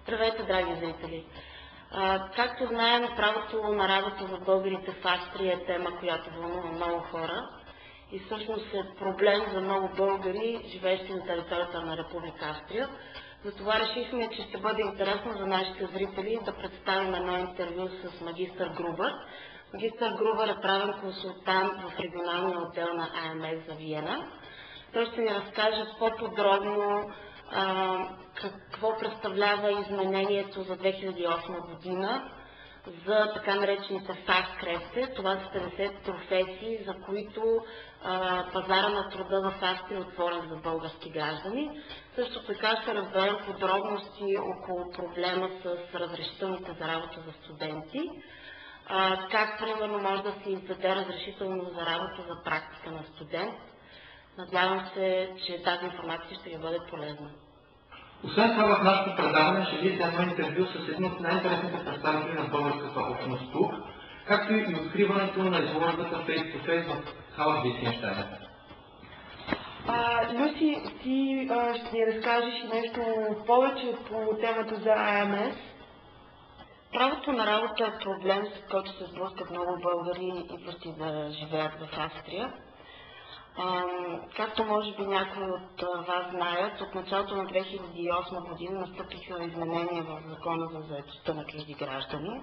Здравейте, драги зрители! Както знаем, правото на работа за българите в Австрия е тема, която вълнува много хора и всъщност е проблем за много българи, живеещи на територията на Република Австрия. Затова решихме, че ще бъде интересно за нашите зрители да представим едно интервю с магистър Грубър. Магистър Грубър е правен консултант в регионалния отдел на АМС за Виена. Той ще ни разкаже по-подробно какво представлява изменението за 2008 година за така наречените Fachkräfte. Това са 50 професии, за които пазара на труда в Австрия е отворен за български граждани. Също така ще разберем подробности около проблема с разрешителните за работа за студенти. Как, примерно, може да се издаде разрешително за работа за практика на студент. Надявам се, че тази информация ще ви бъде полезна. Освен това, в нашето предаване ще видите едно интервю с един от най-интересните представители на българската общност тук, както и откриването на изложбата Face-to-Face в Хаус Витгенщайн. Люси, ти ще ни разкажеш нещо повече по темата за АМС? Правото на работа е проблем, с който се сблъскат много българи и почти да живеят в Австрия. Както може би някои от вас знаят, от началото на 2008 година настъпиха изменения в Закона за заетостта на чужди граждани.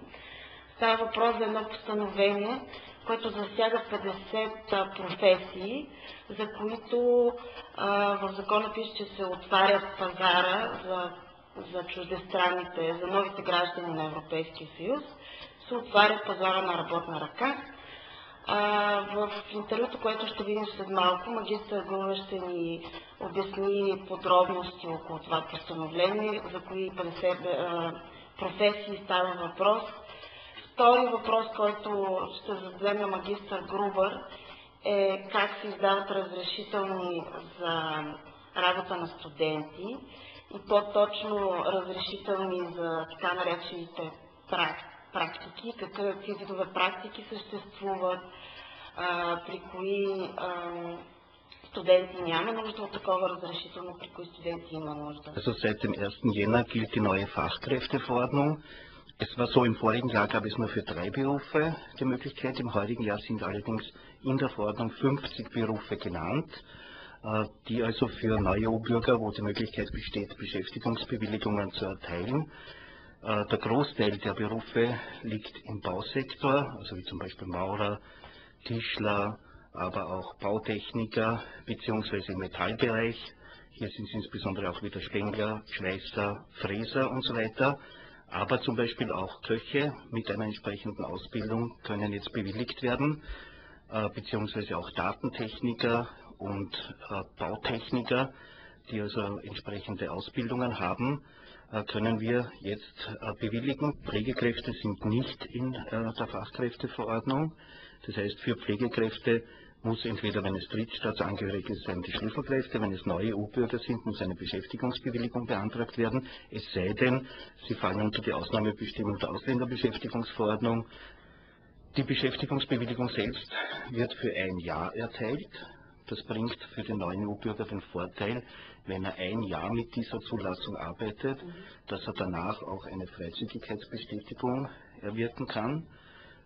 Става въпрос за едно постановление, което засяга 50 професии, за които в Закона пише, че се отварят пазара за чуждестранните, за новите граждани на Европейския съюз, се отваря пазара на работна ръка. В интервюто, което ще видим след малко, магистър Грубър ще ни обясни подробности около това постановление, за кои 50 професии става въпрос. Втори въпрос, който ще зададем на магистър Грубър, е как се издават разрешителни за работа на студенти и по-точно разрешителни за така наречените практики, какви видове практики съществуват, при кои студенти няма нужда от такова разрешително, при кои студенти има нужда. Also seit dem 1. Jänner gilt die neue Fachkräfteverordnung. Es war so, im vorigen Jahr gab es nur für 3 Berufe die Möglichkeit, im heutigen Jahr sind allerdings in der Verordnung 50 Berufe genannt, die also für neue EU-Bürger, wo die Möglichkeit besteht, Beschäftigungsbewilligungen zu erteilen. Der Großteil der Berufe liegt im Bausektor, also wie zum Beispiel Maurer, Tischler, aber auch Bautechniker bzw. im Metallbereich. Hier sind es insbesondere auch wieder Spengler, Schweißer, Fräser und so weiter. Aber zum Beispiel auch Köche mit einer entsprechenden Ausbildung können jetzt bewilligt werden, beziehungsweise auch Datentechniker und Bautechniker, die also entsprechende Ausbildungen haben, können wir jetzt bewilligen. Pflegekräfte sind nicht in der Fachkräfteverordnung. Das heißt, für Pflegekräfte muss entweder, wenn es Drittstaatsangehörige sind, die Schlüsselkräfte, wenn es neue EU-Bürger sind, muss eine Beschäftigungsbewilligung beantragt werden. Es sei denn, sie fallen unter die Ausnahmebestimmung der Ausländerbeschafftigungsverordnung. Die Beschäftigungsbewilligung selbst wird für 1 Jahr erteilt. Das bringt für den neuen EU-Bürger den Vorteil, wenn er 1 Jahr mit dieser Zulassung arbeitet, dass er danach auch eine Freizügigkeitsbestätigung erwirken kann.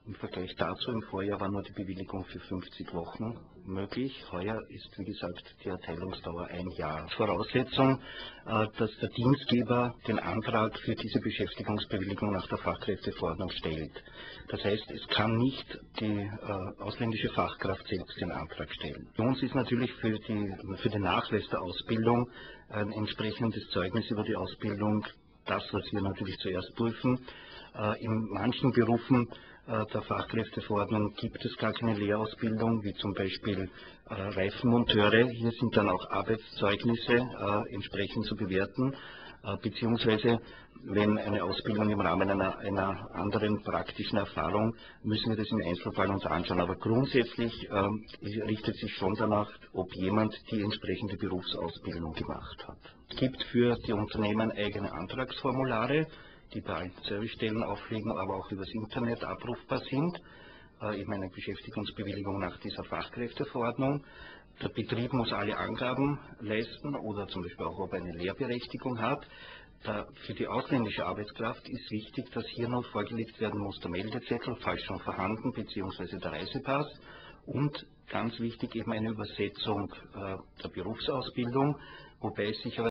Im Vergleich dazu, im Vorjahr war nur die Bewilligung für 50 Wochen möglich. Heuer ist, wie gesagt, die Erteilungsdauer 1 Jahr. Voraussetzung, dass der Dienstgeber den Antrag für diese Beschäftigungsbewilligung nach der Fachkräfteverordnung stellt. Das heißt, es kann nicht die ausländische Fachkraft selbst den Antrag stellen. Für uns ist natürlich für den Nachweis der Ausbildung ein entsprechendes Zeugnis über die Ausbildung das, was wir natürlich zuerst prüfen. In manchen Berufen der Fachkräfteverordnung gibt es gar keine Lehrausbildung, wie zum Beispiel Reifenmonteure. Hier sind dann auch Arbeitszeugnisse entsprechend zu bewerten, beziehungsweise wenn eine Ausbildung im Rahmen einer anderen praktischen Erfahrung, müssen wir das im Einzelfall uns anschauen. Aber grundsätzlich richtet sich schon danach, ob jemand die entsprechende Berufsausbildung gemacht hat. Es gibt für die Unternehmen eigene Antragsformulare, die bei allen Servicestellen aufliegen, aber auch übers Internet abrufbar sind. Eben eine Beschäftigungsbewilligung nach dieser Fachkräfteverordnung. Der Betrieb muss alle Angaben leisten oder zum Beispiel auch, ob er eine Lehrberechtigung hat. Für die ausländische Arbeitskraft ist wichtig, dass hier noch vorgelegt werden muss der Meldezettel, falls schon vorhanden, beziehungsweise der Reisepass, und ganz wichtig eben eine Übersetzung der Berufsausbildung, wobei es sich aber